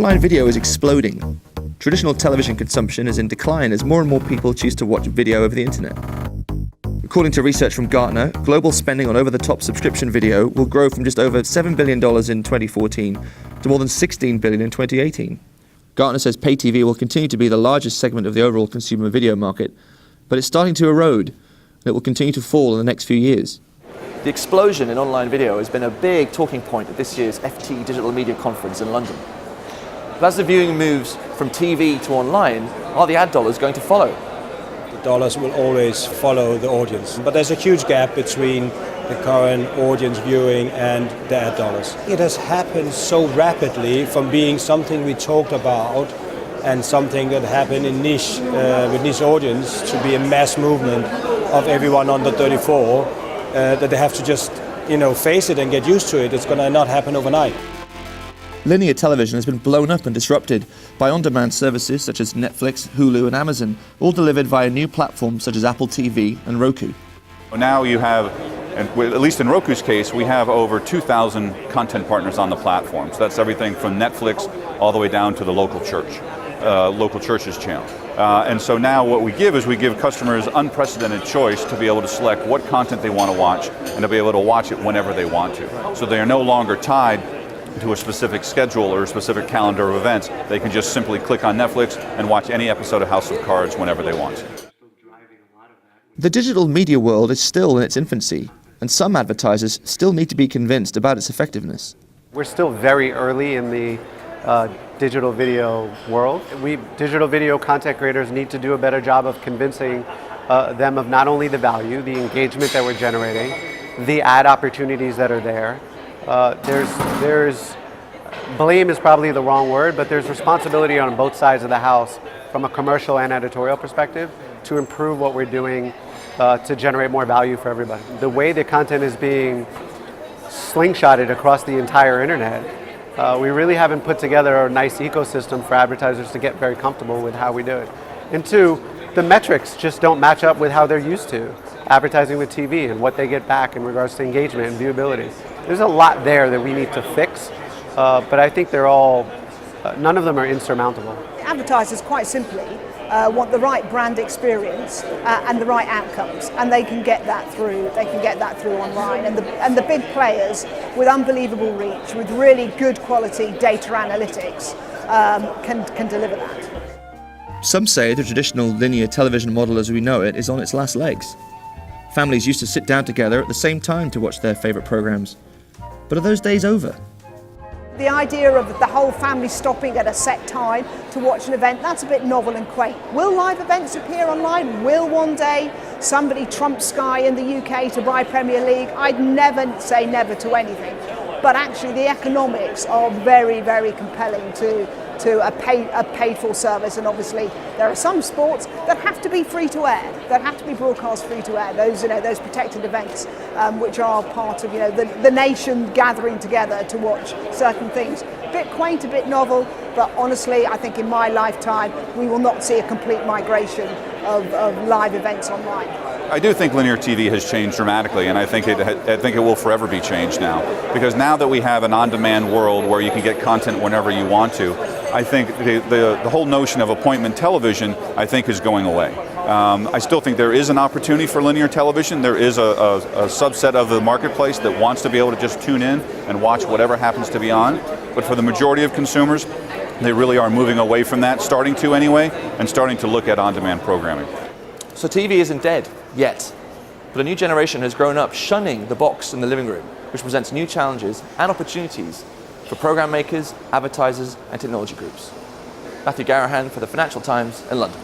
Online video is exploding. Traditional television consumption is in decline as more and more people choose to watch video over the internet. According to research from Gartner, global spending on over-the-top subscription video will grow from just over $7 billion in 2014 to more than $16 billion in 2018. Gartner says pay TV will continue to be the largest segment of the overall consumer video market, but it's starting to erode, and it will continue to fall in the next few years. The explosion in online video has been a big talking point at this year's FT Digital Media Conference in London. But as the viewing moves from TV to online, are the ad dollars going to follow? Dollars will always follow the audience. But there's a huge gap between the current audience viewing and the ad dollars. It has happened so rapidly from being something we talked about and something that happened in niche, with niche audience, to be a mass movement of everyone under 34, that they have to just, face it and get used to it. It's going to not happen overnight. Linear television has been blown up and disrupted by on-demand services such as Netflix, Hulu and Amazon, all delivered via new platforms such as Apple TV and Roku. Now you have, at least in Roku's case, we have over 2,000 content partners on the platform. So that's everything from Netflix all the way down to the local church's channel. And so now what we give is we give customers unprecedented choice to be able to select what content they want to watch and to be able to watch it whenever they want to. So they are no longer tied to a specific schedule or a specific calendar of events. They can just simply click on Netflix and watch any episode of House of Cards whenever they want. The digital media world is still in its infancy, and some advertisers still need to be convinced about its effectiveness. We're still very early in the digital video world. Digital video content creators need to do a better job of convincing them of not only the value, the engagement that we're generating, the ad opportunities that are there. There's blame is probably the wrong word, but there's responsibility on both sides of the house from a commercial and editorial perspective to improve what we're doing to generate more value for everybody. The way the content is being slingshotted across the entire internet, we really haven't put together a nice ecosystem for advertisers to get very comfortable with how we do it. And two, the metrics just don't match up with how they're used to advertising with TV and what they get back in regards to engagement and viewability. There's a lot there that we need to fix, but I think they're all, none of them are insurmountable. Advertisers, quite simply, want the right brand experience and the right outcomes, and they can get that through. They can get that through online, and the big players with unbelievable reach, with really good quality data analytics, can deliver that. Some say the traditional linear television model as we know it is on its last legs. Families used to sit down together at the same time to watch their favourite programmes. But are those days over? The idea of the whole family stopping at a set time to watch an event, that's a bit novel and quaint. Will live events appear online? Will one day somebody trump Sky in the UK to buy Premier League? I'd never say never to anything. But actually the economics are very, very compelling to a paid-for service, and obviously there are some sports that have to be free-to-air, that have to be broadcast free-to-air. Those protected events, which are part of the nation gathering together to watch certain things. A bit quaint, a bit novel, but honestly, I think in my lifetime we will not see a complete migration of live events online. I do think linear TV has changed dramatically, and I think it will forever be changed now. Because now that we have an on-demand world where you can get content whenever you want to, I think the whole notion of appointment television, I think, is going away. I still think there is an opportunity for linear television. There is a subset of the marketplace that wants to be able to just tune in and watch whatever happens to be on. But for the majority of consumers, they really are moving away from that, starting to anyway, and starting to look at on-demand programming. So TV isn't dead yet, but a new generation has grown up shunning the box in the living room, which presents new challenges and opportunities for program makers, advertisers and technology groups. Matthew Garrahan for the Financial Times in London.